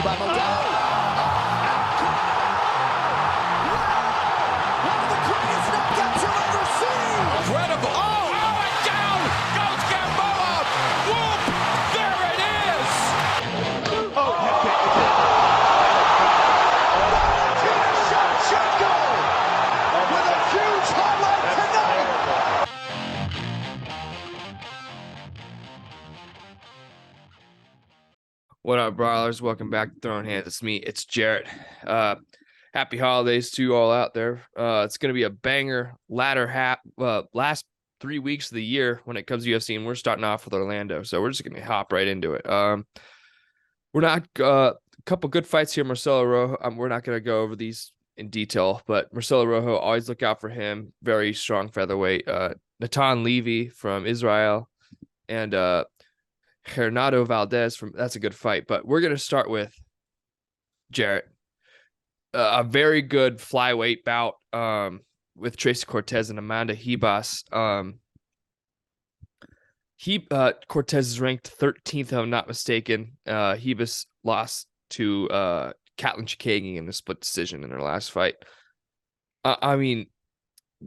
by Modelo. One of the greatest knockouts you'll ever see. Incredible. Oh, and down goes Gamboa. Whoop, there it is. Oh, you bet you did. Valentina Shevchenko with a huge highlight tonight. What up, brawlers? Welcome back to Throwin Hands. It's me. It's Jarrett. Happy holidays to you all out there. It's going to be a banger last 3 weeks of the year when it comes to UFC, and we're starting off with Orlando, so we're just going to hop right into it. We're not a couple good fights here. Marcelo Rojo. We're not going to go over these in detail, but Marcelo Rojo, always look out for him. Very strong featherweight. Natan Levy from Israel, and Hernando Valdez that's a good fight. But we're going to start with Jarrett. A very good flyweight bout with Tracy Cortez and Amanda Ribas. Cortez is ranked 13th, if I'm not mistaken. Ribas lost to Katlyn Chikagi in a split decision in her last fight. I mean,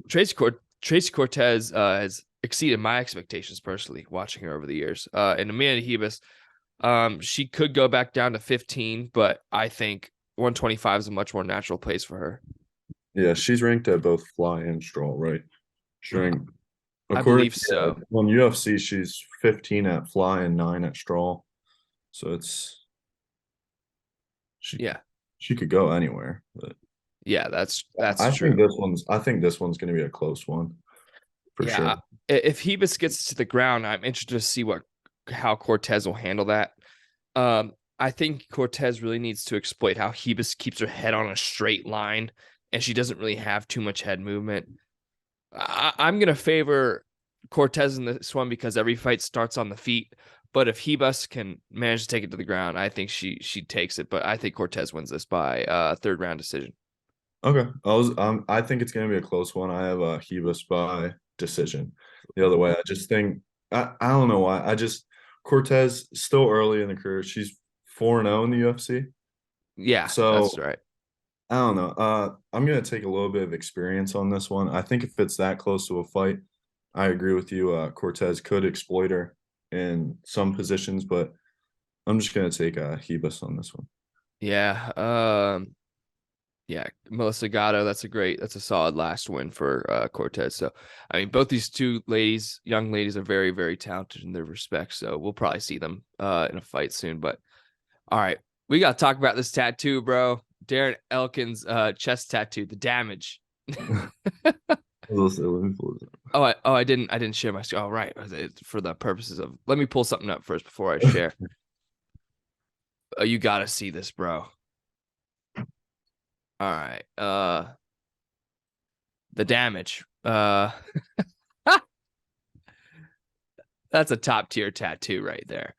Tracy Cortez has exceeded my expectations personally, watching her over the years. And Amanda Ribas, she could go back down to 15, but I think 125 is a much more natural place for her. Yeah, she's ranked at both fly and straw, right? She's ranked, I believe so. On UFC, she's 15 at fly and 9 at straw. So she could go anywhere. But yeah, that's I true. I think this one's going to be a close one for sure. If Ribas gets to the ground, I'm interested to see how Cortez will handle that. I think Cortez really needs to exploit how Ribas keeps her head on a straight line, and she doesn't really have too much head movement. I'm going to favor Cortez in this one because every fight starts on the feet. But if Ribas can manage to take it to the ground, I think she takes it. But I think Cortez wins this by third round decision. Okay. I think it's going to be a close one. I have Ribas by decision. The other way, I just think I don't know why. Cortez still early in the career. She's 4-0 in the UFC. Yeah, so that's right. I don't know. I'm gonna take a little bit of experience on this one. I think if it's that close to a fight, I agree with you. Cortez could exploit her in some positions, but I'm just gonna take Ribas on this one. Yeah. Yeah, Melissa Gatto, that's a solid last win for Cortez. So, I mean, both these two young ladies are very, very talented in their respects. So we'll probably see them in a fight soon. But all right, we got to talk about this tattoo, bro. Darren Elkins' chest tattoo, the damage. I didn't share my screen. Oh, right. For the purposes of, let me pull something up first before I share. Oh, you got to see this, bro. All right. The damage. That's a top tier tattoo right there.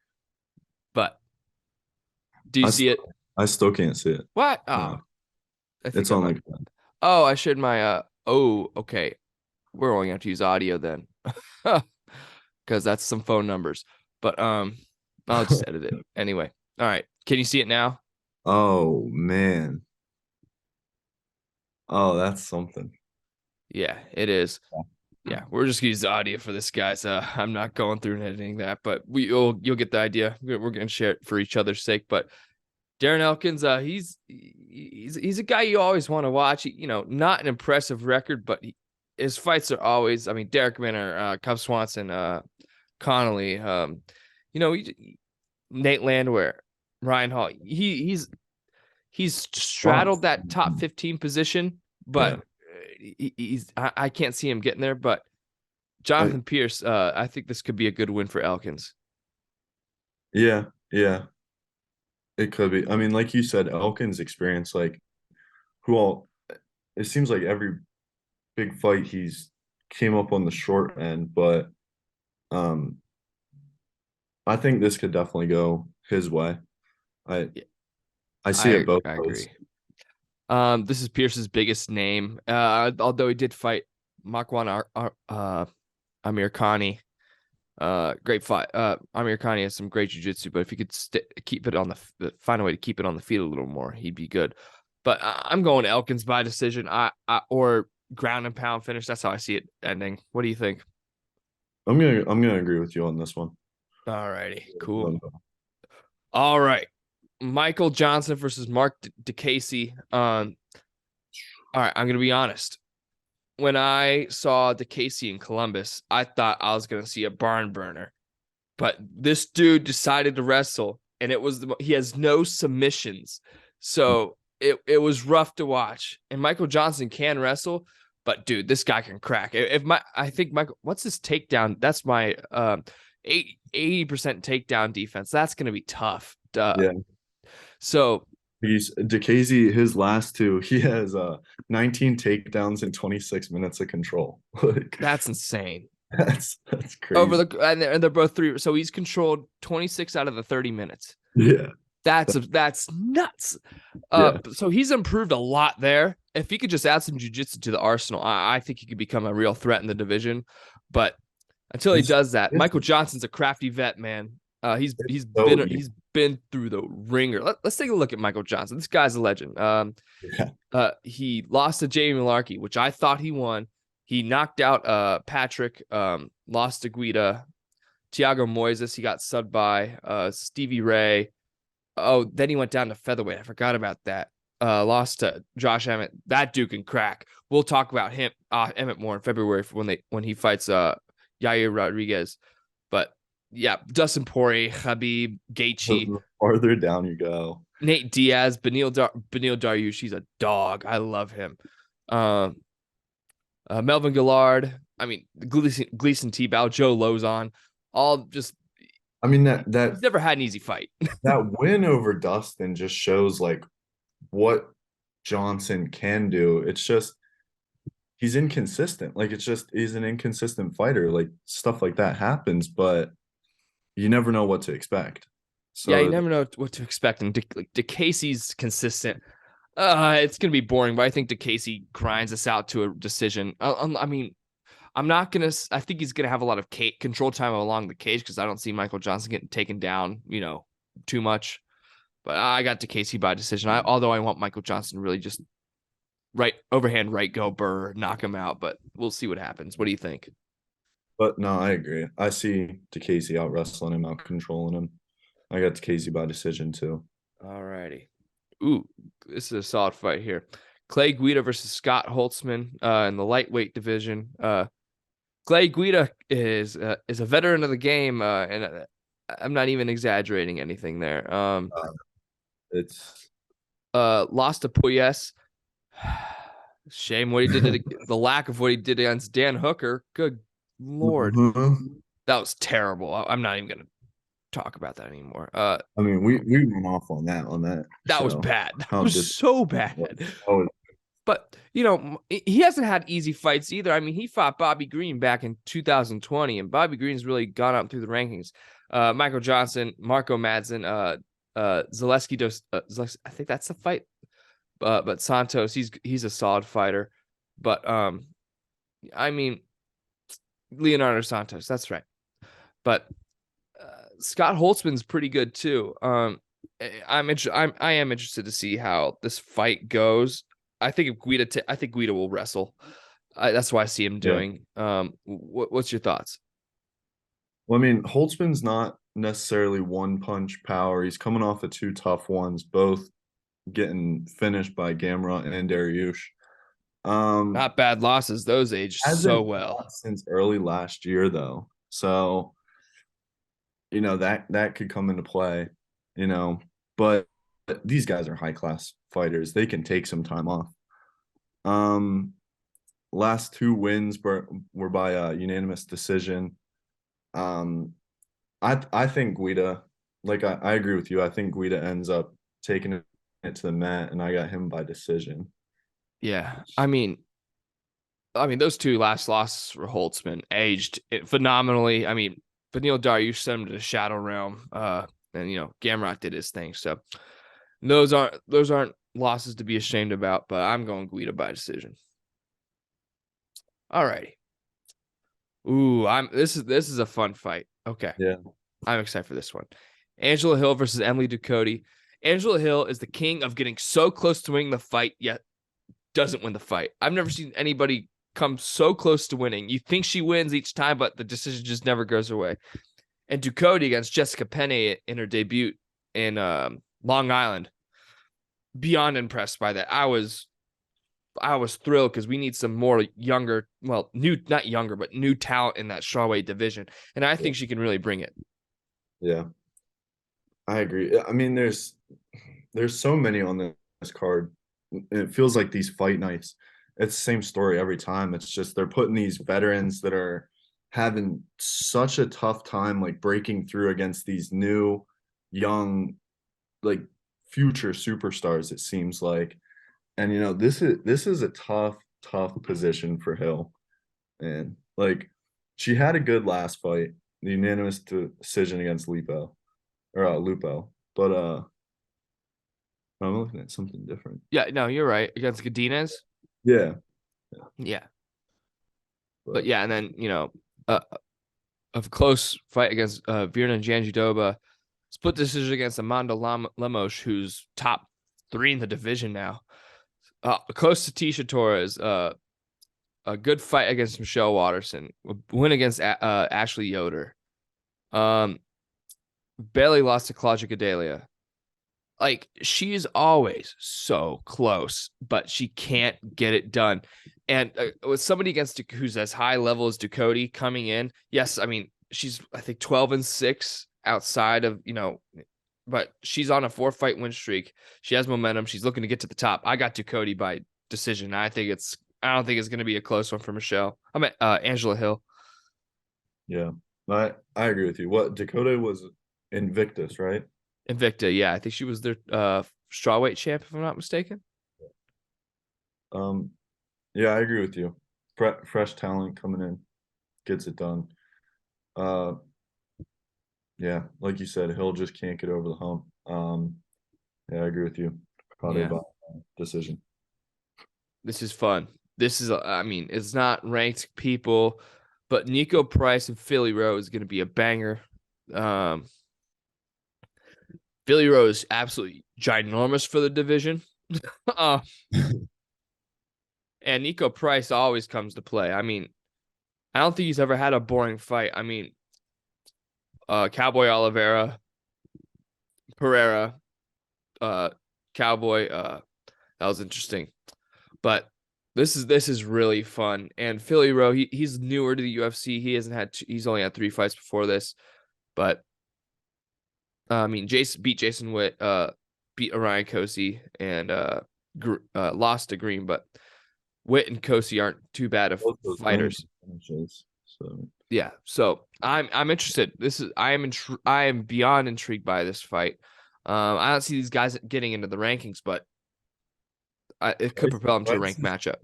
But do you see it? I still can't see it. What? No. Oh, It's on like. Oh, I shared my. Oh, okay. We're only going to have to use audio then, because that's some phone numbers. But I'll just edit it anyway. All right. Can you see it now? Oh man. Oh, that's something. Yeah, it is. Yeah, we're just gonna use the audio for this, guys. I'm not going through and editing that, but you'll get the idea. We're gonna share it for each other's sake. But Darren Elkins, he's a guy you always want to watch. Not an impressive record, but his fights are always. I mean, Derek Minner, Cub Swanson, Connolly, Nate Landwehr, Ryan Hall. He's straddled that top 15 position, but I can't see him getting there. But Jonathan Pierce, I think this could be a good win for Elkins. Yeah, it could be. I mean, like you said, Elkins' experience, it seems like every big fight he's came up on the short end, but I think this could definitely go his way. I see it both ways. This is Pierce's biggest name. Although he did fight Makwan Amirkhani Great fight. Amir Khan has some great jiu-jitsu, but if he could keep it on find a way to keep it on the feet a little more, he'd be good. But I'm going Elkins by decision. Or ground and pound finish. That's how I see it ending. What do you think? I'm gonna agree with you on this one. All righty, cool. All right, Michael Johnson versus Mark DeCasey. All right, I'm gonna be honest. When I saw DeCasey in Columbus, I thought I was gonna see a barn burner, but this dude decided to wrestle, and he has no submissions, so it was rough to watch. And Michael Johnson can wrestle, but dude, this guy can crack. I think Michael, what's his takedown? That's my 80% takedown defense. That's gonna be tough. Yeah. So He's DeCasey, his last two, he has 19 takedowns in 26 minutes of control. Like, that's insane. that's crazy. And they're both 3. So he's controlled 26 out of the 30 minutes. Yeah. That's nuts. Yeah. So he's improved a lot there. If he could just add some jiu-jitsu to the arsenal, I think he could become a real threat in the division. But until he does that, Michael Johnson's a crafty vet, man. He's been through the ringer. Let's take a look at Michael Johnson. This guy's a legend. He lost to Jamie Larkey, which I thought he won. He knocked out Patrick, lost to Guida, Thiago Moises. He got subbed by Stevie Ray. Oh, then he went down to featherweight. I forgot about that. Lost to Josh Emmett. That dude can crack. We'll talk about him, Emmett, more in February when he fights Yair Rodriguez. But yeah, Dustin Poirier, Khabib, Gaethje. The farther down you go. Nate Diaz, Beneil Dariush. He's a dog. I love him. Melvin Gillard. I mean, Gleason Tebow, Joe Lozon. All just. I mean that he's never had an easy fight. that win over Dustin just shows like what Johnson can do. It's just he's inconsistent. Like he's an inconsistent fighter. Like stuff like that happens, but you never know what to expect. So, yeah, you never know what to expect. And DeCasey's consistent. It's gonna be boring, but I think DeCasey grinds us out to a decision. I mean, I think he's gonna have a lot of control time along the cage because I don't see Michael Johnson getting taken down, too much. But I got DeCasey by decision. Although I want Michael Johnson to really just overhand right go burr, knock him out. But we'll see what happens. What do you think? But no, I agree. I see DeCasey out wrestling him, out controlling him. I got DeCasey by decision too. All righty. Ooh, this is a solid fight here. Clay Guida versus Scott Holtzman in the lightweight division. Clay Guida is a veteran of the game, and I'm not even exaggerating anything there. It's lost to Puyes. Shame what he did the lack of what he did against Dan Hooker. Good Lord, that was terrible. I'm not even gonna talk about that anymore. I mean, we went off on that. That was bad. That was so bad. Oh. But, he hasn't had easy fights either. I mean, he fought Bobby Green back in 2020, and Bobby Green's really gone up through the rankings. Michael Johnson, Marco Madsen, Zaleski, I think that's the fight. But Santos, he's a solid fighter. But, I mean, Leonardo Santos, that's right. But Scott Holtzman's pretty good too. I am interested to see how this fight goes. I think Guida will wrestle. That's why I see him doing. Yeah. What's your thoughts? Well, I mean, Holtzman's not necessarily one punch power. He's coming off of 2 tough ones, both getting finished by Gamrot and Dariush. Not bad losses. Those aged so well since early last year, though. So, that could come into play. But these guys are high class fighters. They can take some time off. Last 2 wins were by a unanimous decision. I think Guida, like I agree with you. I think Guida ends up taking it to the mat, and I got him by decision. Yeah, I mean, those 2 last losses for Holtzman aged phenomenally. I mean, Beneil Dariush sent him to the Shadow Realm, and Gamrot did his thing. So those aren't losses to be ashamed about. But I'm going Guida by decision. All righty. Ooh, this is a fun fight. Okay. Yeah. I'm excited for this one. Angela Hill versus Emily Ducote. Angela Hill is the king of getting so close to winning the fight, yet doesn't win the fight. I've never seen anybody come so close to winning. You think she wins each time, but the decision just never goes her way. And Ducote against Jessica Penne in her debut in Long Island. Beyond impressed by that. I was thrilled because we need some more younger, well, not younger, but new talent in that strawweight division. And I think she can really bring it. Yeah. I agree. I mean, there's so many on this card. It feels like these fight nights, it's the same story every time. It's just they're putting these veterans that are having such a tough time like breaking through against these new, young, like future superstars, it seems like. And this is a tough position for Hill. And like she had a good last fight, the unanimous decision against Lupo. But I'm looking at something different. Yeah, no, you're right. Against Godinez. Yeah. Yeah. But yeah, and then, a close fight against Virna Jandiroba. Split decision against Amanda Lemos, who's top 3 in the division now. Close to Tisha Torres. A good fight against Michelle Watterson. A win against Ashley Yoder. Barely lost to Claudia Gadelia. Like, she's always so close, but she can't get it done. And with somebody who's as high level as Ducote coming in, yes, I mean, she's, I think, 12-6 outside of, but she's on a 4-fight win streak. She has momentum. She's looking to get to the top. I got Ducote by decision. I don't think it's going to be a close one for Michelle. I'm at Angela Hill. Yeah, I agree with you. What, Dakota was Invictus, right? Invicta, yeah. I think she was their strawweight champ, if I'm not mistaken. Yeah, I agree with you. Fresh talent coming in, gets it done. Yeah, like you said, Hill just can't get over the hump. Yeah, I agree with you. Probably about decision. This is fun. This is, I mean, it's not ranked people, but Nico Price and Philly Rowe is going to be a banger. Philly Rowe is absolutely ginormous for the division. And Nico Price always comes to play. I mean, I don't think he's ever had a boring fight. I mean, Cowboy Oliveira, Pereira, Cowboy, that was interesting. But this is really fun. And Philly Rowe, he's newer to the UFC. He's only had 3 fights before this. But I mean, beat Jason Witt, beat Orion Cosey, and lost to Green. But Witt and Cosey aren't too bad of fighters. So yeah, so I'm interested. I am beyond intrigued by this fight. I don't see these guys getting into the rankings, but it could propel them to a ranked matchup.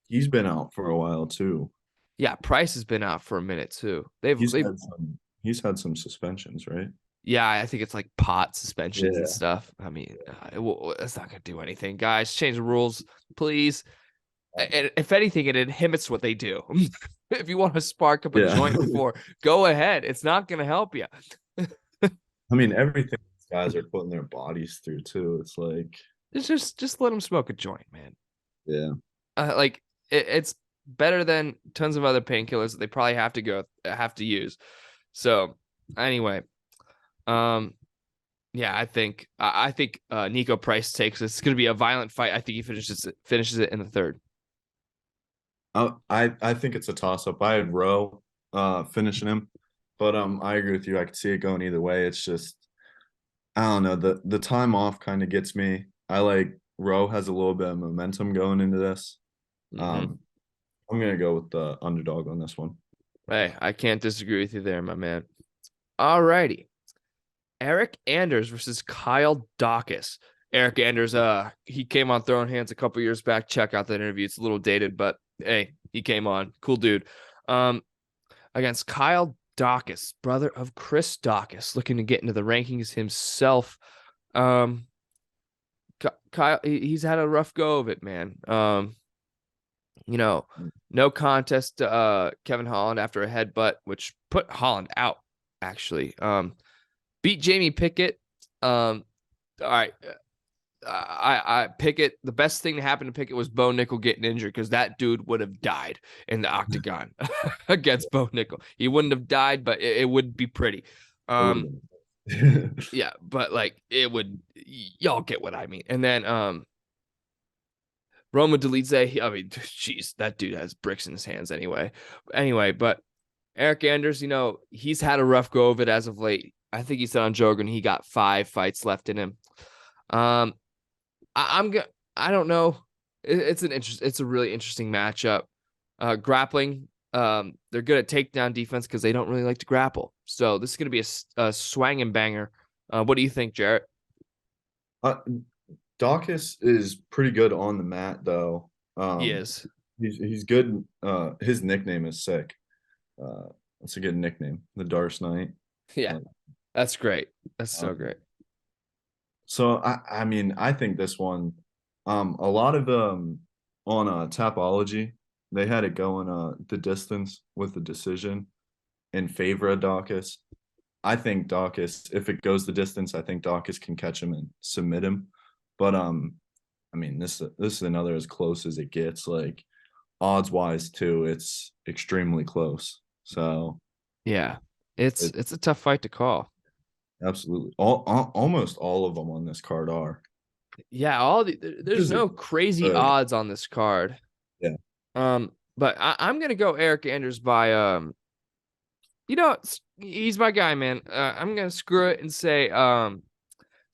He's been out for a while too. Yeah, Price has been out for a minute too. He's had some suspensions, right? Yeah, I think it's like pot suspensions and stuff. I mean, it's not gonna do anything, guys. Change the rules, please. And if anything, it inhibits what they do. If you want to spark up a joint before, go ahead. It's not gonna help you. I mean, everything these guys are putting their bodies through too. It's like just let them smoke a joint, man. Yeah. It's better than tons of other painkillers that they probably have to use. So anyway, yeah, I think Nico Price takes it. It's going to be a violent fight. I think he finishes it in the 3rd. I think it's a toss up. I had Rowe finishing him, but I agree with you. I could see it going either way. It's just I don't know, the time off kind of gets me. I like Rowe has a little bit of momentum going into this. I'm gonna go with the underdog on this one. Hey, I can't disagree with you there, my man. All righty. Eric Anders versus Kyle Dawkins. Eric Anders, he came on Throwin Hands a couple years back. Check out that interview. It's a little dated, but hey, he came on. Cool dude. Against Kyle Dawkins, brother of Chris Dawkins, looking to get into the rankings himself. Kyle, he's had a rough go of it, man. No contest to Kevin Holland after a headbutt, which put Holland out, actually. Beat Jamie Pickett. All right. I Pickett, the best thing to happen to Pickett was Bo Nickel getting injured, because that dude would have died in the octagon against Bo Nickel. He wouldn't have died, but it would be pretty. Yeah, but like it would, y'all get what I mean. And then Roma Delidze, I mean, jeez, that dude has bricks in his hands anyway. But Eric Anders, he's had a rough go of it as of late. I think he said on Jogan he got 5 fights left in him. I don't know. It's a really interesting matchup. Grappling, they're good at takedown defense because they don't really like to grapple. So this is going to be a swanging banger. What do you think, Jarrett? Dawkins is pretty good on the mat, though. He is. He's good. His nickname is sick. That's a good nickname, the Darce Knight. Yeah, that's great. That's so great. So I mean, I think this one, a lot of on Tapology, they had it going the distance with the decision in favor of Dawkins. I think Dawkins, if it goes the distance, I think Dawkins can catch him and submit him. But I mean, this is another as close as it gets. Like odds wise too, it's extremely close. So yeah, it's a tough fight to call. Absolutely, almost all of them on this card are. Yeah, there's no crazy odds on this card. Yeah. But I'm gonna go Eric Anders by he's my guy, man. I'm gonna screw it and say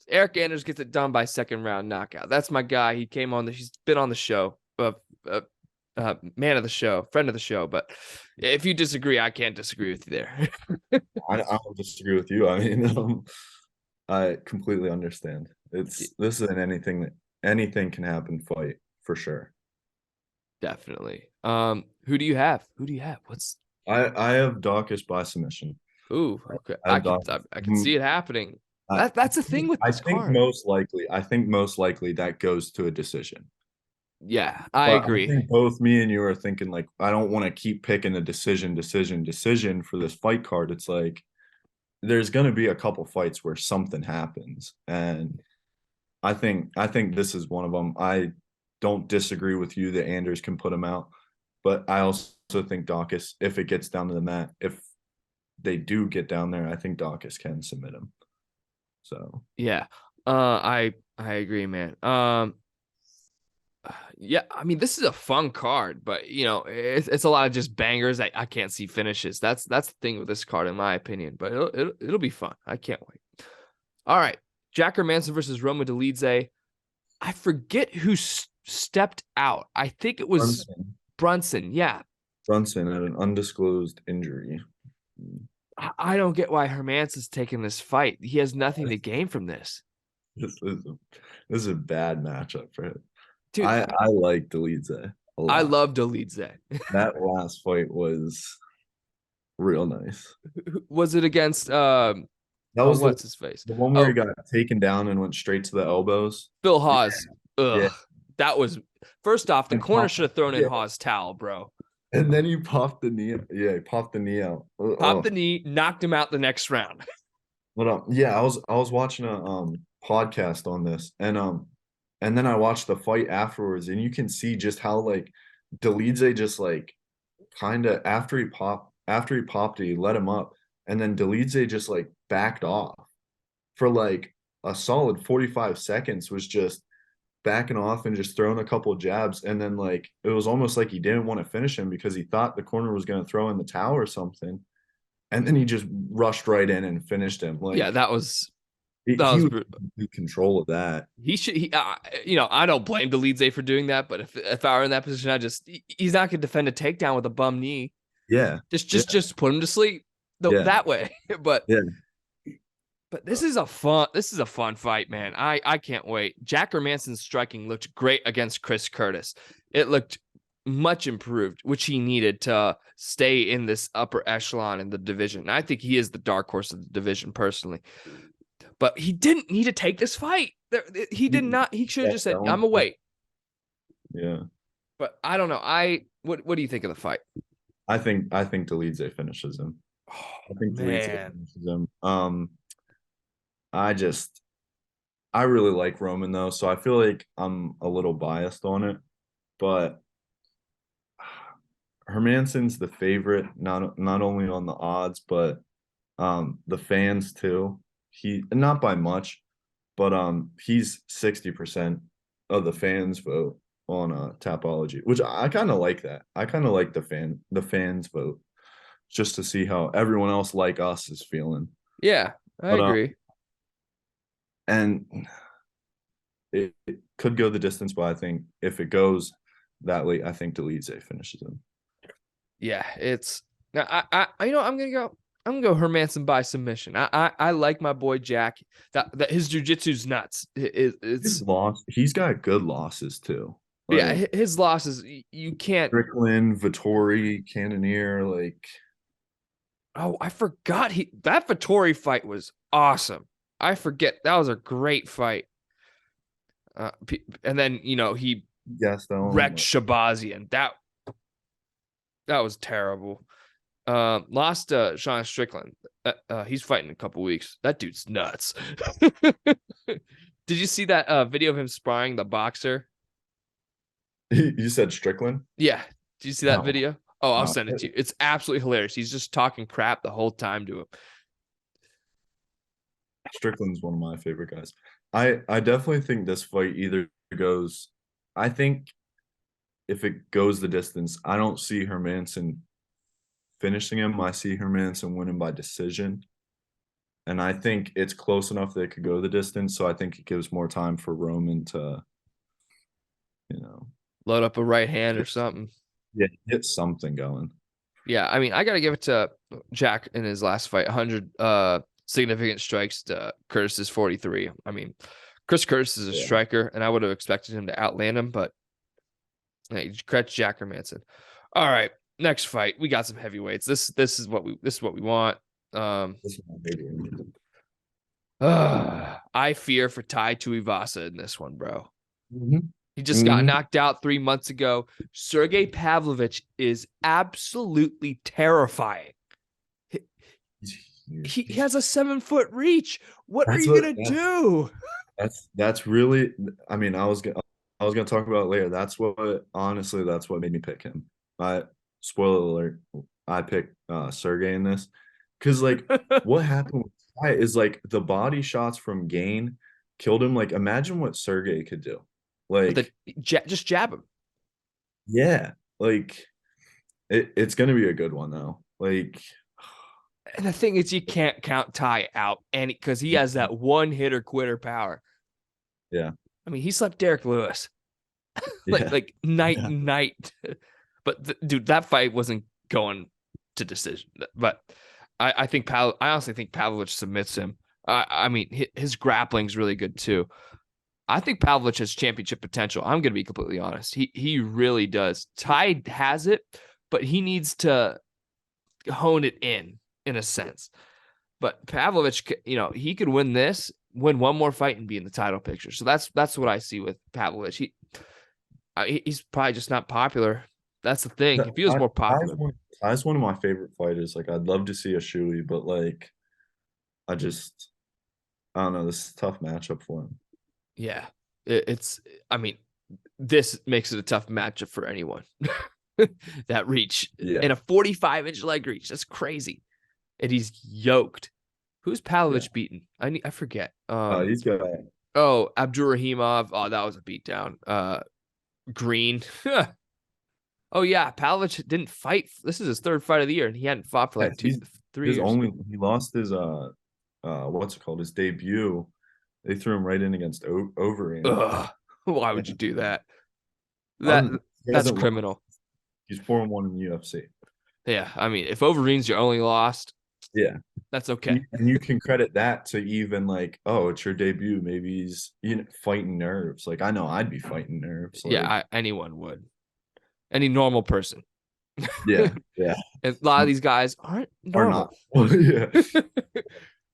Eric Anders gets it done by second round knockout. That's my guy. He came on he's been on the show, man of the show, friend of the show. But if you disagree, I can't disagree with you there. I don't disagree with you. I mean, I completely understand. This is an anything can happen fight for sure. Definitely. Who do you have? I have Dawkins by submission. Ooh, okay. I can see it happening. That's the thing with this card. I think most likely that goes to a decision. Yeah, I agree. I think both me and you are thinking like, I don't want to keep picking a decision for this fight card. It's like there's going to be a couple fights where something happens, and I think this is one of them. I don't disagree with you that Anders can put him out, but I also think Dawkins, if it gets down to the mat, if they do get down there, I think Dawkins can submit him. So yeah, I agree, man. Yeah, I mean, this is a fun card, but it's a lot of just bangers. I can't see finishes. That's the thing with this card, in my opinion. But it'll be fun. I can't wait. All right, Jack Hermanson versus Roma Delidze. I forget who stepped out. I think it was Brunson. Yeah, Brunson had an undisclosed injury. I don't get why Hermanson's taking this fight. He has nothing to gain from this. This is a bad matchup for him. Dude, I like Delidze a lot. I love Delidze. That last fight was real nice. Was it against that was what's his face? The one where he got taken down and went straight to the elbows. Phil Hawes. Yeah. Ugh. Yeah. That was first off, the corner should have thrown in Hawes' towel, bro. And then he popped the knee. Yeah, he popped the knee out. Popped the knee, knocked him out the next round. But yeah, I was watching a podcast on this, and then I watched the fight afterwards, and you can see just how like Delidze just like kind of after he popped it, he let him up, and then Delidze just like backed off for like a solid 45 seconds, was just backing off and just throwing a couple of jabs, and then like it was almost like he didn't want to finish him because he thought the corner was going to throw in the towel or something, and then he just rushed right in and finished him. Like, yeah, that was he was in control of that. He should. I don't blame Delidze for doing that, but if I were in that position, he's not going to defend a takedown with a bum knee. Yeah, just put him to sleep that way. But yeah. But this is a fun fight, man. I can't wait. Jack Hermanson's striking looked great against Chris Curtis. It looked much improved, which he needed to stay in this upper echelon in the division. And I think he is the dark horse of the division personally. But he didn't need to take this fight. He did not. He should have just said, "I'm gonna wait." Yeah. But I don't know. What do you think of the fight? I think Delize finishes him. Oh, I think Delize man. finishes him. I just I really like Roman though, so I feel like I'm a little biased on it, but Hermansson's the favorite, not only on the odds, but the fans too. He not by much, but he's 60% of the fans vote on Tapology, which I kind of like that. I kind of like the fans vote just to see how everyone else like us is feeling. Yeah, I But agree. and it could go the distance, but I think if it goes that late, I think Delize finishes him. Yeah, it's now I'm gonna go Hermansson by submission. I like my boy Jack. That his jujitsu's nuts. It's He's got good losses too. yeah, Like his losses you can't. Strickland, Vittori, Cannonier, like Oh, I forgot that Vittori fight was awesome. I forget that was a great fight. And then he Gaston. wrecked Shabazian. That was terrible. Lost to Sean Strickland. He's fighting in a couple weeks. That dude's nuts. Did you see that video of him sparring the boxer? You said Strickland? Yeah. Did you see that No, video? Oh, I'll no. send it to you. It's absolutely hilarious. He's just talking crap the whole time to him. Strickland's one of my favorite guys. I definitely think this fight either goes. I think if it goes the distance, I don't see Hermansson finishing him. I see Hermansson winning by decision. And I think it's close enough that it could go the distance. So I think it gives more time for Roman to, Load up a right hand or something. get something going. Yeah, I mean, I got to give it to Jack in his last fight. 100 significant strikes to Curtis's 43. I mean, Chris Curtis is a striker, and I would have expected him to outland him, but hey, credit Jack Hermansson. All right, next fight. We got some heavyweights. This is what we want. I fear for Tai Tuivasa in this one, bro. Mm-hmm. He just got knocked out 3 months ago. Sergey Pavlovich is absolutely terrifying. He has a 7-foot reach. What are you gonna do? That's really. I mean, I was gonna talk about it later. That's what made me pick him. Spoiler alert, I picked Sergey in this because like what happened with Tai is like the body shots from Gain killed him. Like imagine what Sergey could do. Like just jab him. Yeah, like it's gonna be a good one though. Like, and the thing is, you can't count Ty out, and because he has that one hitter quitter power. Yeah, I mean, he slept Derek Lewis, like night and night. But dude, that fight wasn't going to decision. But I honestly think Pavlovich submits him. I mean, his grappling's really good too. I think Pavlovich has championship potential. I'm going to be completely honest. He really does. Ty has it, but he needs to hone it in a sense. But Pavlovich, he could win one more fight and be in the title picture. So that's what I see with Pavlovich. He's probably just not popular. That's the thing. If he was more popular. Ty's one of my favorite fighters. Like, I'd love to see a Shui, but like, I don't know. This is a tough matchup for him. Yeah, I mean, this makes it a tough matchup for anyone. That reach and a 45-inch leg reach. That's crazy. And he's yoked. Who's Pavlovich beaten? I forget. He's got. Abdurrahimov. Oh, that was a beatdown. Green. Oh yeah, Pavlovich didn't fight. This is his third fight of the year, and he hadn't fought for like 3 years. He lost his what's it called? His debut. They threw him right in against Overeem. Why would you do that? That's criminal. He's 4-1 in the UFC. Yeah, I mean, if Overeem's your only loss, that's okay. And you can credit that to even like, oh, it's your debut. Maybe he's fighting nerves. Like I know I'd be fighting nerves. Like, anyone would. Any normal person. Yeah. And a lot of these guys aren't normal. Yeah.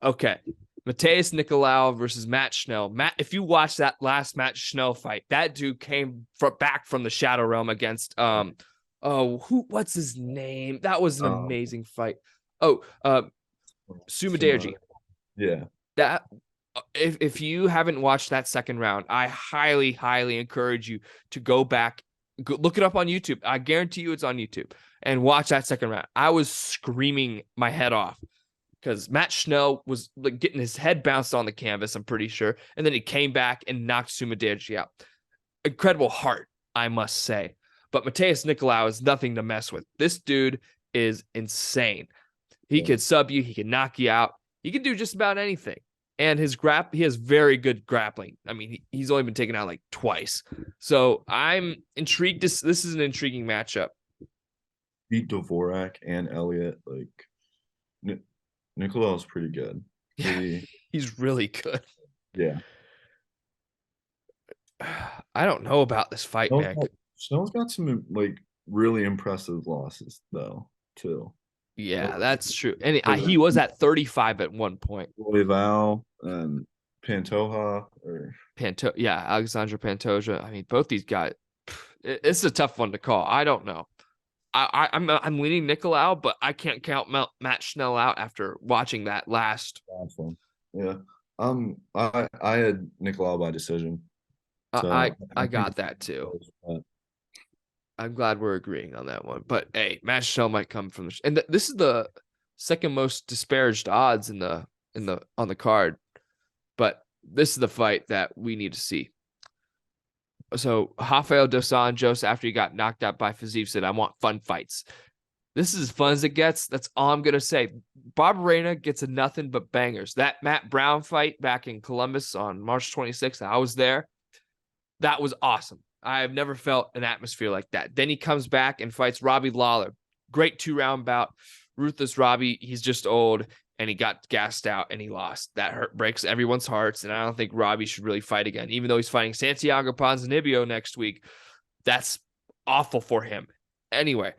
Okay. Mateus Nicolau versus Matt Schnell. Matt, if you watch that last Matt Schnell fight, that dude came back from the Shadow Realm against what's his name? That was an amazing fight. Sumadeji. Yeah. That if you haven't watched that second round, I highly, highly encourage you to go back, look it up on YouTube. I guarantee you it's on YouTube, and watch that second round. I was screaming my head off because Matt Schnell was like getting his head bounced on the canvas, I'm pretty sure. And then he came back and knocked Sumadeji out. Incredible heart, I must say. But Mateus Nicolau is nothing to mess with. This dude is insane. He could sub you. He can knock you out. He can do just about anything. And he has very good grappling. I mean, he's only been taken out like twice. So I'm intrigued. This is an intriguing matchup. Beat Dvorak and Elliott. Like, Nicolau's pretty good. He's really good. Yeah. I don't know about this fight, man. Snell's got some like really impressive losses though, too. Yeah, that's true. And he was at 35 at one point. Royval and Pantoja Alexandra Pantoja. I mean, both these guys. It's a tough one to call. I don't know. I'm leaning Nicolau, but I can't count Matt Schnell out after watching that last one. Yeah. I had Nicolau by decision. So I got that too. I'm glad we're agreeing on that one. But hey, Matt Schnell might come from and this is the second most disparaged odds on the card. But this is the fight that we need to see. So Rafael dos Anjos, after he got knocked out by Fiziev, said, "I want fun fights." This is as fun as it gets. That's all I'm gonna say. Barberena gets a nothing but bangers. That Matt Brown fight back in Columbus on March 26th, I was there. That was awesome. I've never felt an atmosphere like that. Then he comes back and fights Robbie Lawler. Great 2-round bout. Ruthless Robbie, he's just old, and he got gassed out and he lost. That breaks everyone's hearts, and I don't think Robbie should really fight again, even though he's fighting Santiago Ponzinibbio next week. That's awful for him. Anyway,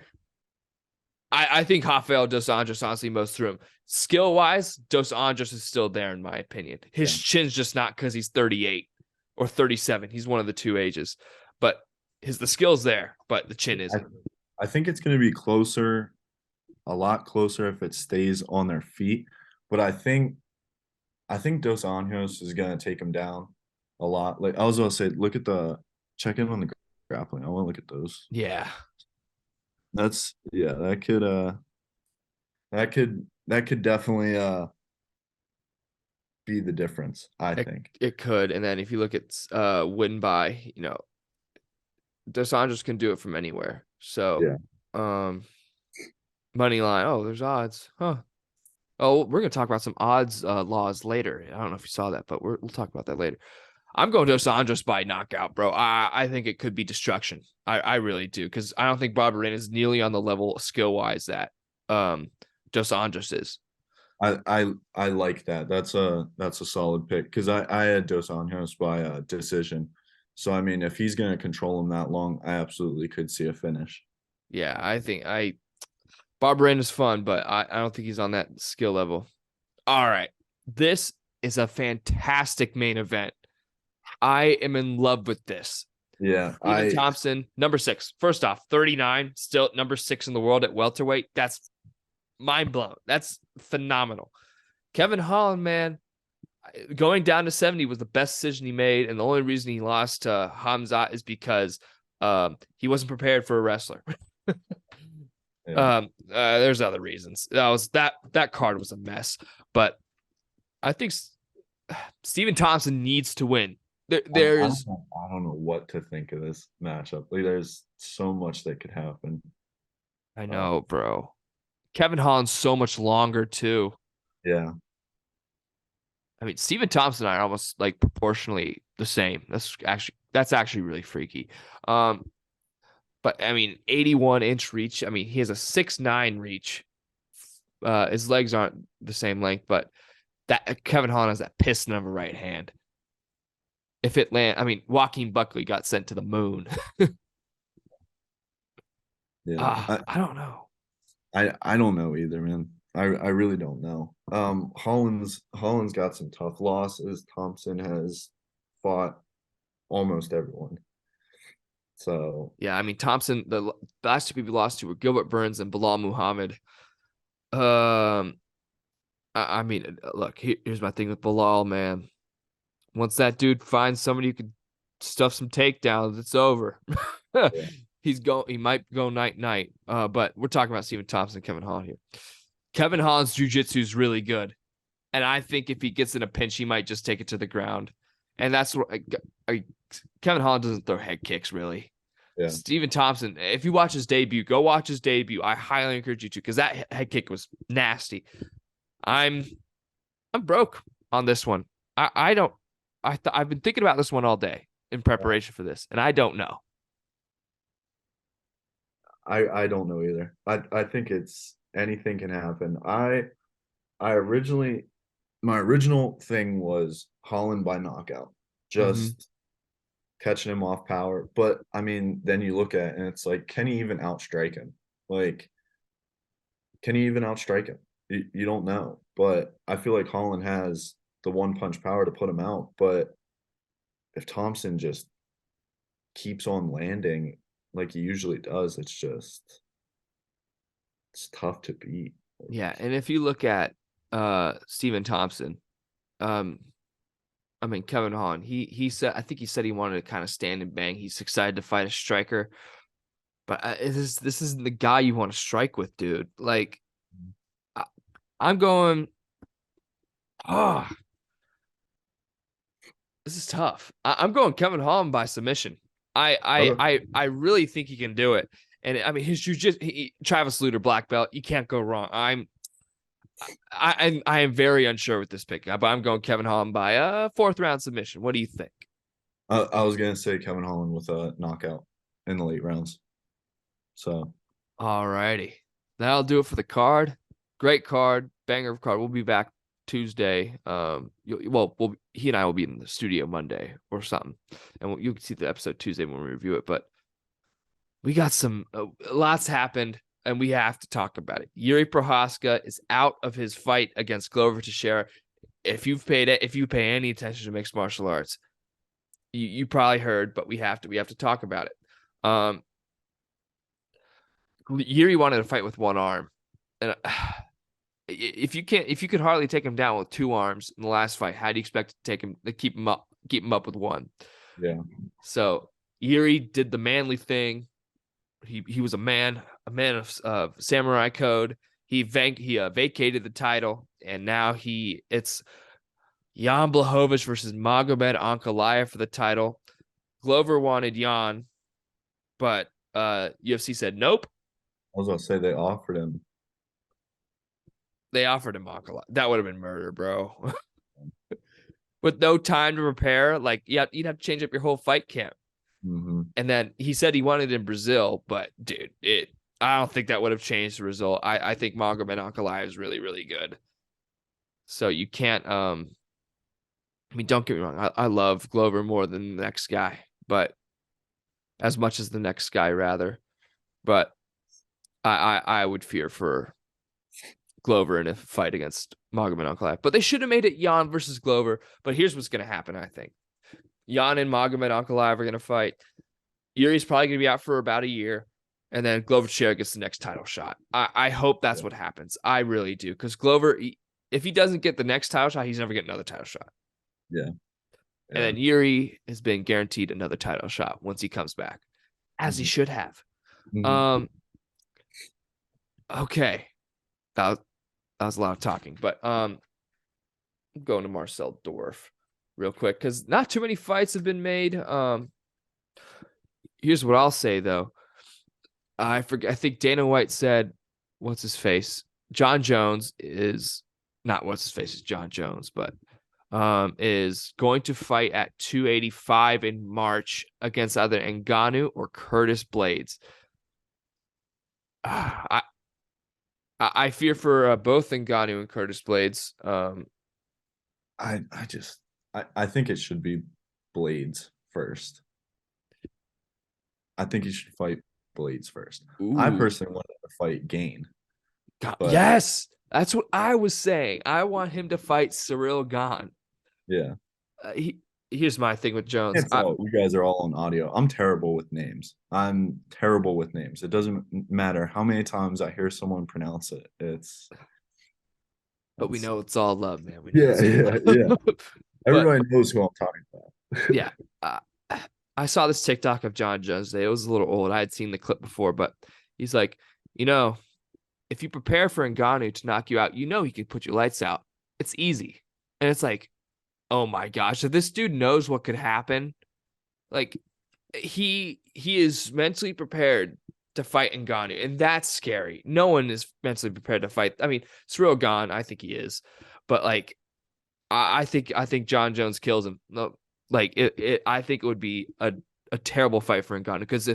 I think Rafael dos Anjos honestly mows through him. Skill-wise, dos Anjos is still there, in my opinion. His chin's just not because he's 38 or 37. He's one of the two ages. But the skill's there, but the chin isn't. I think it's going to be closer, a lot closer if it stays on their feet. But I think Dos Anjos is going to take him down a lot. Like I was going to say, check in on the grappling. I want to look at those. Yeah. That could definitely be the difference, I think. It could. And then if you look at win by, Dos Anjos can do it from anywhere. So, money line. Oh, there's odds. Huh. Oh, we're going to talk about some odds laws later. I don't know if you saw that, but we'll talk about that later. I'm going Dos Anjos by knockout, bro. I think it could be destruction. I really do, because I don't think Barberena is nearly on the level skill-wise that Dos Anjos is. I like that. That's a solid pick, because I had Dos Anjos by decision. So, I mean, if he's going to control him that long, I absolutely could see a finish. Yeah, I think Barberena is fun, but I don't think he's on that skill level. All right. This is a fantastic main event. I am in love with this. Yeah. Stephen Thompson, number 6. First off, 39, still number 6 in the world at welterweight. That's mind blown. That's phenomenal. Kevin Holland, man, going down to 70 was the best decision he made, and the only reason he lost to Hamzat is because he wasn't prepared for a wrestler. There's other reasons. That card was a mess, but I think Stephen Thompson needs to win. I don't know what to think of this matchup. Like, there's so much that could happen. I know, bro. Kevin Holland's so much longer too. Yeah. I mean, Stephen Thompson and I are almost like proportionally the same. That's actually really freaky. But I mean, 81-inch reach. I mean, he has a 6'9" reach. His legs aren't the same length, but that Kevin Holland has that piston of a right hand. If it Joaquin Buckley got sent to the moon. Yeah. I don't know. I don't know either, man. I really don't know. Holland's got some tough losses. Thompson has fought almost everyone. So Yeah, I mean Thompson. The last two people he lost to were Gilbert Burns and Bilal Muhammad. Um, I mean, look, here's my thing with Bilal, man. Once that dude finds somebody who can stuff some takedowns, it's over. yeah. He might go night night. But we're talking about Stephen Thompson and Kevin Holland here. Kevin Holland's jiu-jitsu is really good. And I think if he gets in a pinch, he might just take it to the ground. And that's what Kevin Holland doesn't throw head kicks, really. Yeah. Stephen Thompson, if you watch his debut, go watch his debut. I highly encourage you to, because that head kick was nasty. I'm broke on this one. I've been thinking about this one all day in preparation for this, and I don't know. I don't know either. I think it's anything can happen. I originally my original thing was Holland by knockout. Just catching him off power. But I mean, then you look at it and it's like, can he even outstrike him? Like, can he even outstrike him? You don't know. But I feel like Holland has the one punch power to put him out. But if Thompson just keeps on landing like he usually does, it's tough to beat. Yeah, and if you look at Stephen Thompson, I mean Kevin Holland, he said, I think he said he wanted to kind of stand and bang. He's excited to fight a striker, but this isn't the guy you want to strike with, dude. Like, I'm going. Oh, this is tough. I'm going Kevin Holland by submission. I really think he can do it. And I mean, his jiu-jitsu, Travis Luter, black belt, you can't go wrong. I am very unsure with this pick, but I'm going Kevin Holland by a 4th round submission. What do you think? I was gonna say Kevin Holland with a knockout in the late rounds. So All righty, that'll do it for the card. Great card, banger of card. We'll be back Tuesday. He and I will be in the studio Monday or something, and you can see the episode Tuesday when we review it. But we got some lots happened, and we have to talk about it. Yuri Prohaska is out of his fight against Glover Teixeira. If you pay any attention to mixed martial arts, you probably heard, but we have to talk about it. Yuri wanted to fight with one arm, and if you could hardly take him down with 2 arms in the last fight, how do you expect to keep him up with one? yeah. So Yuri did the manly thing. He was a man of samurai code. He vacated the title, and now it's Jan Blachowicz versus Magomed Ankalaev for the title. Glover wanted Jan, but UFC said nope. I was gonna say they offered him. They offered him Ankalaev. That would have been murder, bro. With no time to prepare, like you'd have to change up your whole fight camp. Mm-hmm. And then he said he wanted it in Brazil, but dude, I don't think that would have changed the result. I think Magomed Ankalaev is really, really good. So you can't I mean, don't get me wrong, I love Glover more than the next guy, but as much as the next guy rather. But I would fear for Glover in a fight against Magomed Ankalaev. But they should have made it Jan versus Glover. But here's what's gonna happen, I think. Jan and Magomed Ankalaev are going to fight. Yuri's probably going to be out for about a year. And then Glover Teixeira gets the next title shot. I hope that's what happens. I really do. Because Glover, if he doesn't get the next title shot, he's never getting another title shot. Yeah. And then Yuri has been guaranteed another title shot once he comes back, as he should have. Mhm. Okay. That was a lot of talking. But I'm going to Marcel Dorff real quick, because not too many fights have been made. Here's what I'll say though. I think Dana White said, what's his face? John Jones is not what's his face, is John Jones, but is going to fight at 285 in March against either Ngannou or Curtis Blades. I fear for both Ngannou and Curtis Blades. I think it should be Blades first. I think you should fight Blades first. Ooh. I personally wanted to fight Gain. Yes. That's what I was saying. I want him to fight Cyril Gahn. Yeah. Here's my thing with Jones. You guys are all on audio. I'm terrible with names. I'm terrible with names. It doesn't matter how many times I hear someone pronounce it. But we know it's all love, man. Yeah. Everybody knows who I'm talking about. Yeah. I saw this TikTok of John Jones today. It was a little old. I had seen the clip before, but he's like, if you prepare for Ngannou to knock you out, he can put your lights out. It's easy. And it's like, oh my gosh, if this dude knows what could happen, like he is mentally prepared to fight Ngannou, and that's scary. No one is mentally prepared to fight. I mean, Cyril Gahn, I think he is, but like, I think John Jones kills him. No, like I think it would be a terrible fight for Ngannou because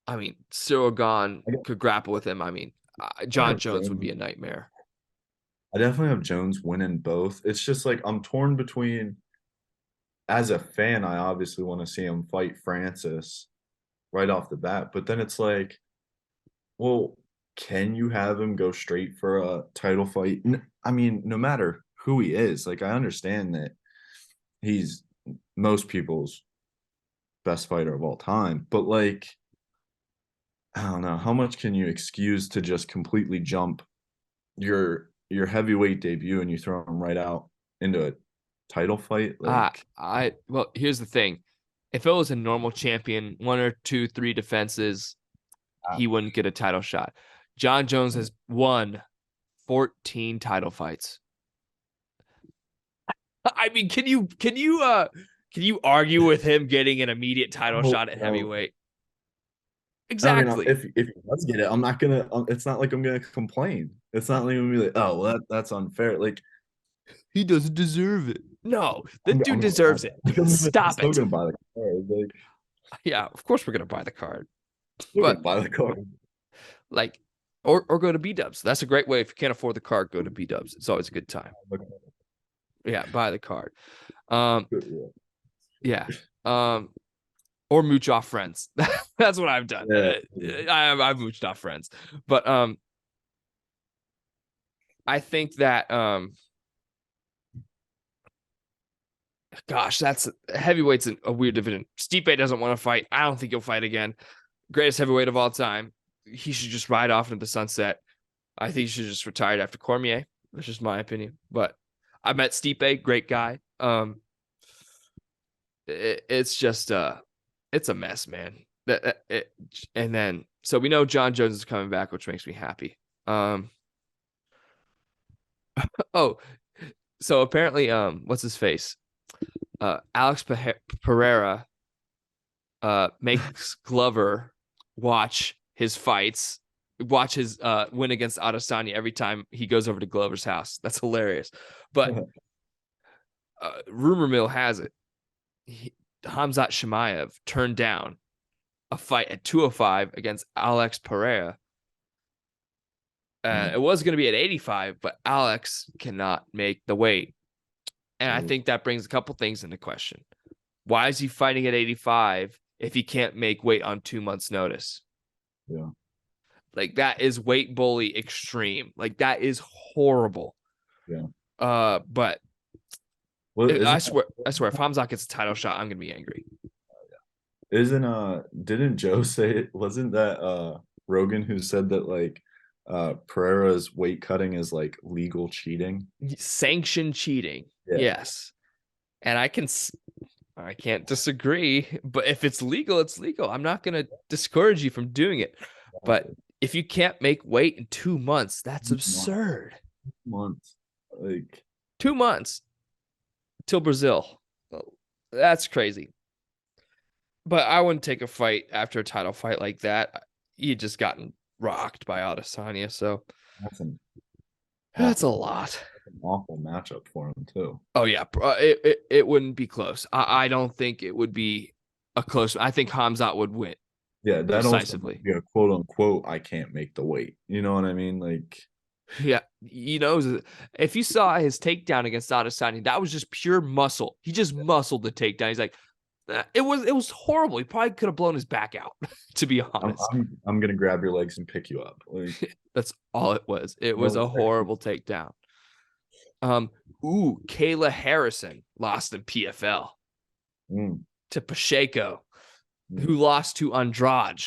I mean, Cyril Gahn could grapple with him. I mean, John Jones would be a nightmare. I definitely have Jones winning both. It's just like I'm torn between. As a fan, I obviously want to see him fight Francis right off the bat, but then it's like, well, can you have him go straight for a title fight? I mean, no matter who he is, like I understand that he's most people's best fighter of all time, but like, I don't know, how much can you excuse to just completely jump your heavyweight debut and you throw him right out into a title fight? Like, well, here's the thing. If it was a normal champion, 1 or 2, 3 defenses, he wouldn't get a title shot. John Jones has won 14 title fights. I mean, can you argue with him getting an immediate title shot at heavyweight? Exactly. I mean, if he does get it, I'm not gonna. It's not like I'm gonna complain. It's not like I'm gonna be like, oh, well, that's unfair. Like he doesn't deserve it. No, the dude deserves it. Stop it. I'm still gonna buy the card. Like, yeah, of course we're gonna buy the card. But buy the card. Like, or go to B-dubs. That's a great way. If you can't afford the card, go to B-dubs. It's always a good time. Yeah, buy the card. Yeah. Or mooch off friends. That's what I've done. Yeah. I've mooched off friends. But I think that gosh, that's heavyweight's a weird division. Stipe doesn't want to fight. I don't think he'll fight again. Greatest heavyweight of all time. He should just ride off into the sunset. I think he should just retire after Cormier. That's just my opinion. But I met Stipe, great guy. It's just it's a mess, man. And then so we know John Jones is coming back, which makes me happy. Oh, so apparently, what's his face? Alex Pereira makes Glover watch his fights, watch his win against Adesanya every time he goes over to Glover's house. That's hilarious. But rumor mill has it, Khamzat Chimaev turned down a fight at 205 against Alex Pereira. It was going to be at 85, but Alex cannot make the weight. And I think that brings a couple things into question. Why is he fighting at 85 if he can't make weight on 2 months' notice? Yeah. Like, that is weight bully extreme. Like, that is horrible. Yeah. But I swear, if Khamzat gets a title shot, I'm going to be angry. Didn't Joe say it? Wasn't that Rogan who said that, like, Pereira's weight cutting is like legal cheating, sanctioned cheating? Yes. And I can't disagree, but if it's legal, it's legal. I'm not going to discourage you from doing it. But if you can't make weight in 2 months, that's absurd. 2 months. Like 2 months till Brazil. That's crazy. But I wouldn't take a fight after a title fight like that. You just gotten rocked by Adesanya, so that's a lot. That's an awful matchup for him too. Oh yeah, it wouldn't be close. I don't think it would be a close. I think Khamzat would win. Yeah, that decisively. Yeah, quote unquote, I can't make the weight. You know what I mean? Like, yeah, if you saw his takedown against Adesanya, that was just pure muscle. He just muscled the takedown. He's like, It was horrible. He probably could have blown his back out, to be honest. I'm gonna grab your legs and pick you up. Like, That's all it was. It was No, a horrible takedown. Kayla Harrison lost in PFL to Pacheco, who lost to Andrade,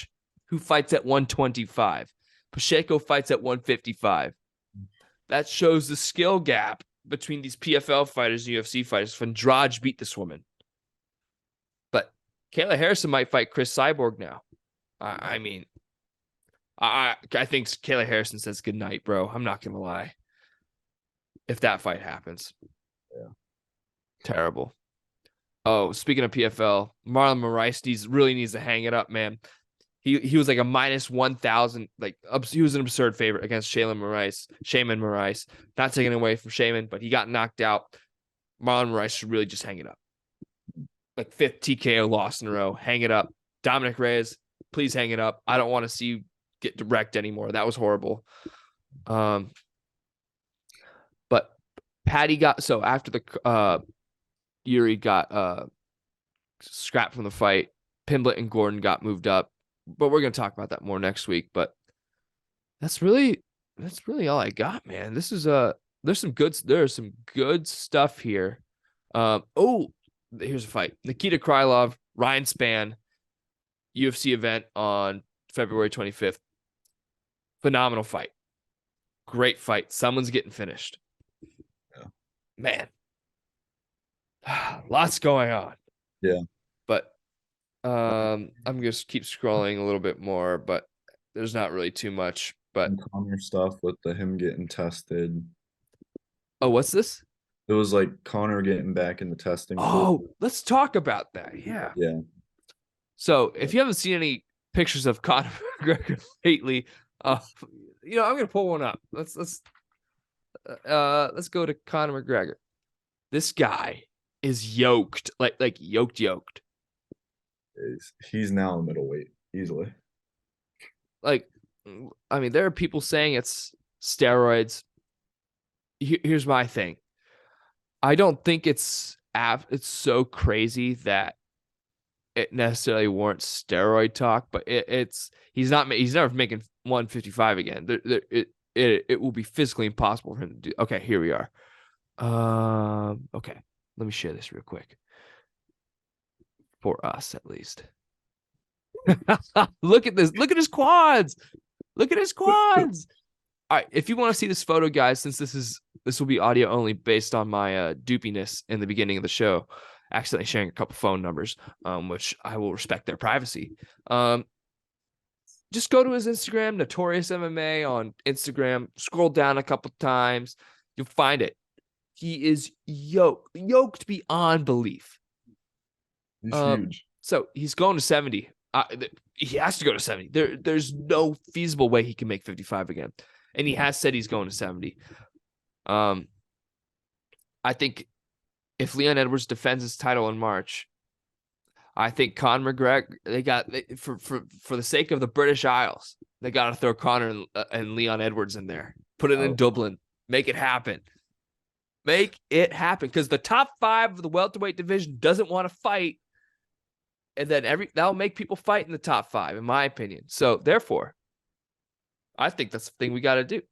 who fights at 125. Pacheco fights at 155. That shows the skill gap between these PFL fighters and UFC fighters. Andrade beat this woman. But Kayla Harrison might fight Chris Cyborg now. I mean, I think Kayla Harrison says goodnight, bro. I'm not going to lie. If that fight happens. Yeah. Terrible. Oh, speaking of PFL, Marlon Moraes really needs to hang it up, man. He was like a minus 1,000. Like, he was an absurd favorite against Shaman Moraes. Not taking away from Shaman, but he got knocked out. Marlon Moraes should really just hang it up. Like, 5th TKO loss in a row. Hang it up. Dominic Reyes, please hang it up. I don't want to see you get direct anymore. That was horrible. But Patty got, so after the Yuri got scrapped from the fight, Pimblett and Gordon got moved up. But we're gonna talk about that more next week. But that's really all I got, man. This is there's some good stuff here. Here's a fight. Nikita Krylov, Ryan Spann, UFC event on February 25th. Phenomenal fight. Great fight. Someone's getting finished. Yeah. Man. Lots going on. Yeah. But I'm going to keep scrolling a little bit more, but there's not really too much. But And Connor stuff with him getting tested. oh, what's this? It was like Connor getting back in the testing. Oh, let's talk about that. Yeah. Yeah. So if you haven't seen any pictures of Conor McGregor lately, I'm gonna pull one up. Let's go to Conor McGregor. This guy is yoked, like yoked. He's now a middleweight easily. Like, I mean, there are people saying it's steroids. Here's my thing. I don't think it's so crazy that it necessarily warrants steroid talk, but he's never making 155 again. It will be physically impossible for him to do. Okay, here we are. Okay, let me share this real quick. For us, at least. Look at this. Look at his quads. Look at his quads. All right, if you want to see this photo, guys, since this will be audio only based on my doopiness in the beginning of the show, accidentally sharing a couple phone numbers, which I will respect their privacy. Just go to his Instagram, Notorious MMA on Instagram. Scroll down a couple times. You'll find it. He is yoked beyond belief. He's huge. So he's going to 70. He has to go to 70. There's no feasible way he can make 55 again. And he has said he's going to 70. I think if Leon Edwards defends his title in March, I think Conor McGregor, for the sake of the British Isles, they got to throw Conor and Leon Edwards in there. Put it in Dublin. Make it happen. Make it happen. Because the top 5 of the welterweight division doesn't want to fight. And then that'll make people fight in the top 5, in my opinion. So therefore, I think that's the thing we got to do.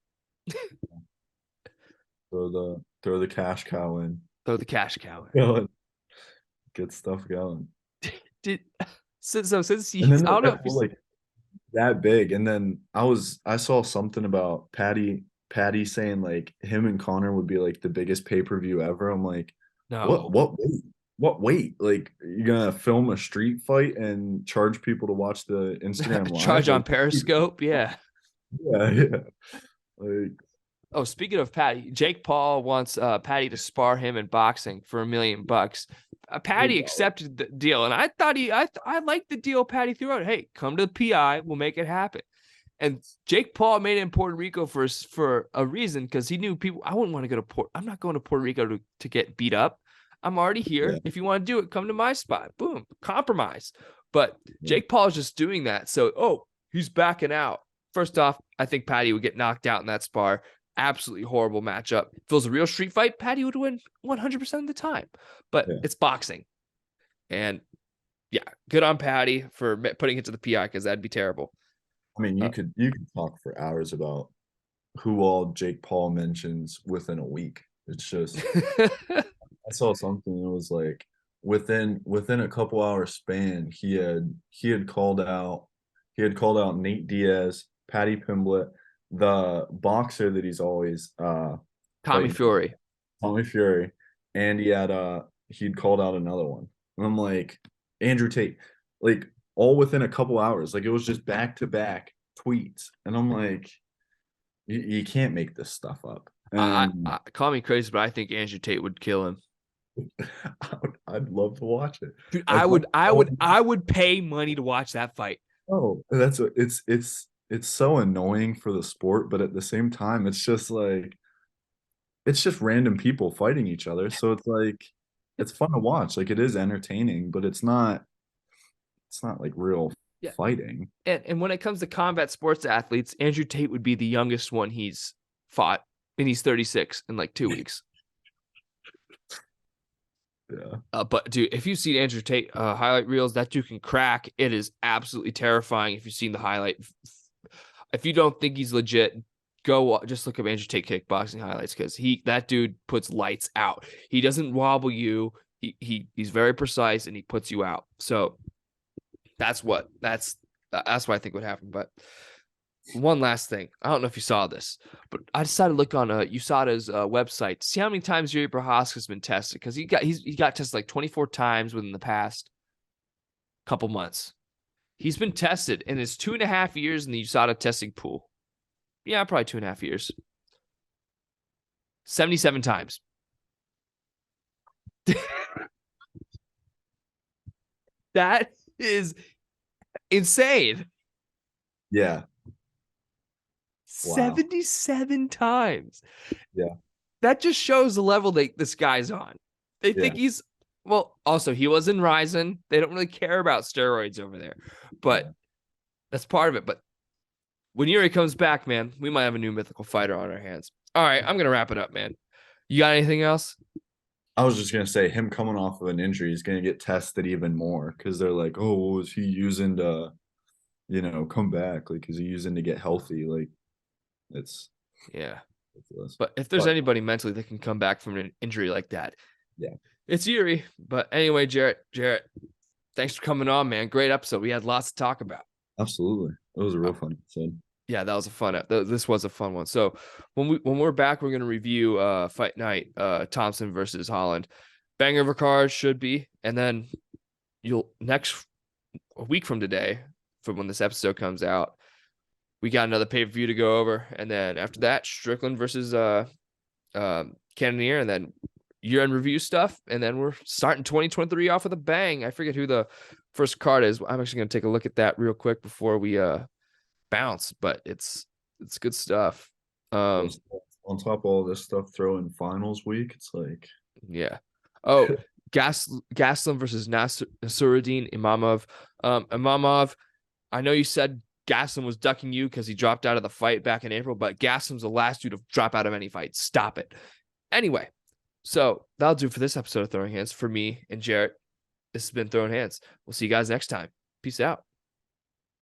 Throw the cash cow in. Throw the cash cow in. Going. Get stuff going. Since he, And then I don't know if he's like that big. And then I saw something about Patty saying like him and Connor would be like the biggest pay-per-view ever. I'm like, no. What weight? Like, you're gonna film a street fight and charge people to watch the Instagram live? Charge on Periscope? Yeah. Yeah. Like, oh, speaking of Patty, Jake Paul wants Patty to spar him in boxing for $1 million. Patty accepted the deal, and I thought I liked the deal Patty threw out. Hey, come to the PI, we'll make it happen. And Jake Paul made it in Puerto Rico for a reason, because he knew people. I wouldn't want to go to I'm not going to Puerto Rico to get beat up. I'm already here. Yeah. If you want to do it, come to my spot. Boom, compromise. But Jake Paul is just doing that. So, he's backing out. First off, I think Patty would get knocked out in that spar. Absolutely horrible matchup. If it was a real street fight, Patty would win 100% of the time. But it's boxing. And yeah, good on Patty for putting it to the PI because that'd be terrible. I mean, Uh, you could talk for hours about who all Jake Paul mentions within a week. It's just I saw something that was like within a couple hours span, he had called out Nate Diaz, Patty Pimblett, the boxer that he's always Tommy fighting, Fury. Tommy Fury, and he'd called out another one. And I'm like, Andrew Tate, like all within a couple hours. Like it was just back to back tweets. And I'm like, you can't make this stuff up. And I call me crazy, but I think Andrew Tate would kill him. I'd love to watch it. Dude, Like, I would pay money to watch that fight. oh, that's what it's so annoying for the sport, but at the same time, it's just like it's just random people fighting each other. So it's like it's fun to watch. Like it is entertaining, but it's not like real Yeah. fighting. And when it comes to combat sports athletes, Andrew Tate would be the youngest one he's fought, and he's 36 in like 2 weeks. Yeah. But dude, if you've seen Andrew Tate highlight reels, that dude can crack. It is absolutely terrifying. If you've seen the highlight, if you don't think he's legit, go just look up Andrew Tate kickboxing highlights because that dude puts lights out. He doesn't wobble you. He's very precise and he puts you out. So that's what I think would happen. But one last thing, I don't know if you saw this, but I decided to look on USADA's website to see how many times Yuri Prohaska's been tested because he got tested like 24 times within the past couple months. He's been tested in his 2.5 years in the USADA testing pool. Yeah, probably 2.5 years. 77 times. That is insane. Yeah. Wow. 77 times. Yeah. That just shows the level this guy's on. They think he's also he was in Ryzen. They don't really care about steroids over there. But that's part of it. But when Yuri comes back, man, we might have a new mythical fighter on our hands. All right, I'm gonna wrap it up, man. You got anything else? I was just gonna say him coming off of an injury is gonna get tested even more because they're like, oh, what was he using to, come back? Like, is he using to get healthy? Like, it's ridiculous. But if there's anybody mentally that can come back from an injury like that, yeah, it's Yuri. But anyway, Jarrett, thanks for coming on, man. Great episode. We had lots to talk about. Absolutely, it was a real fun episode. Yeah, that was a fun. This was a fun one. So when we're back, we're gonna review Fight Night, Thompson versus Holland. Banger of a card should be, and then a week from today, from when this episode comes out, we got another pay-per-view to go over, and then after that, Strickland versus Cannonier, and then year-end review stuff, and then we're starting 2023 off with a bang. I forget who the first card is. I'm actually gonna take a look at that real quick before we bounce, but it's good stuff. On top of all this stuff, throw in finals week. It's like, yeah. Oh, Gaslam versus Nasiruddin Imamov. Imamov, I know you said Gaslam was ducking you because he dropped out of the fight back in April, but Gaslam's the last dude to drop out of any fight. Stop it. Anyway, so that'll do for this episode of Throwing Hands. For me and Jarrett, this has been Throwing Hands. We'll see you guys next time. Peace out.